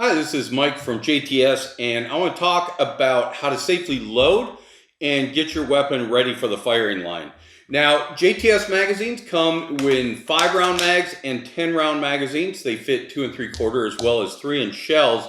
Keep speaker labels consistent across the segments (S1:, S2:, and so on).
S1: Hi, this is Mike from JTS, and I want to talk about how to safely load and get your weapon ready for the firing line. Now, JTS magazines come in 5-round mags and 10-round magazines. They fit 2 3/4 as well as 3-inch shells.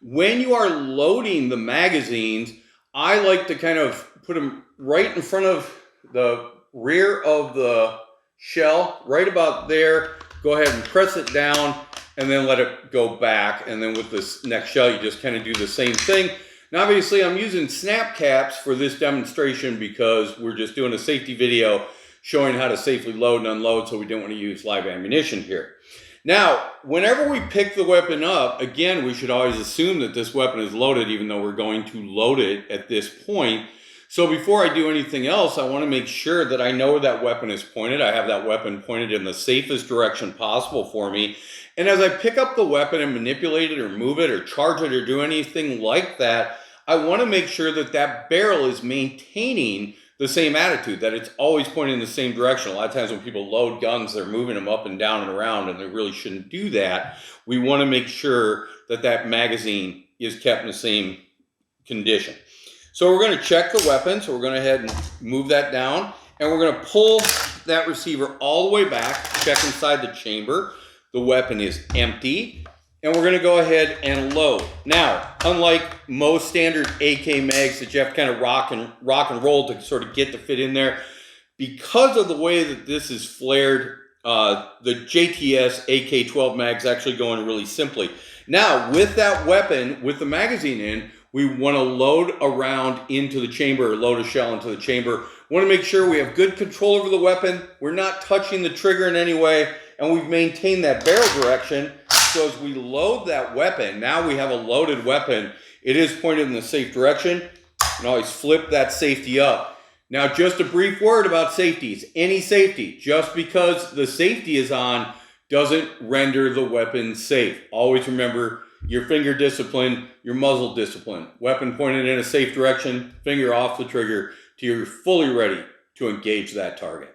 S1: When you are loading the magazines, I like to kind of put them right in front of the rear of the shell, right about there. Go ahead and press it down and then let it go back. And then with this next shell, you just kind of do the same thing. Now, obviously, I'm using snap caps for this demonstration because we're just doing a safety video showing how to safely load and unload, so we don't want to use live ammunition here. Now, whenever we pick the weapon up, again, we should always assume that this weapon is loaded, even though we're going to load it at this point. So before I do anything else, I want to make sure that I know where that weapon is pointed. I have that weapon pointed in the safest direction possible for me. And as I pick up the weapon and manipulate it or move it or charge it or do anything like that, I want to make sure that that barrel is maintaining the same attitude, that it's always pointing in the same direction. A lot of times when people load guns, they're moving them up and down and around, and they really shouldn't do that. We want to make sure that that magazine is kept in the same condition. So we're going to check the weapon. So we're going to go ahead and move that down, and we're going to pull that receiver all the way back, check inside the chamber. The weapon is empty, and we're going to go ahead and load. Now, unlike most standard AK mags that you have to kind of rock and roll to sort of get the fit in there, because of the way that this is flared, the JTS AK12 mag's actually going really simply. Now, with that weapon, with the magazine in, we want to load around into the chamber, or load a shell into the chamber. We want to make sure we have good control over the weapon. We're not touching the trigger in any way, and we've maintained that barrel direction. So as we load that weapon, now we have a loaded weapon. It is pointed in the safe direction. You can always flip that safety up. Now, just a brief word about safeties. Any safety, just because the safety is on, doesn't render the weapon safe. Always remember your finger discipline, your muzzle discipline. Weapon pointed in a safe direction, finger off the trigger till you're fully ready to engage that target.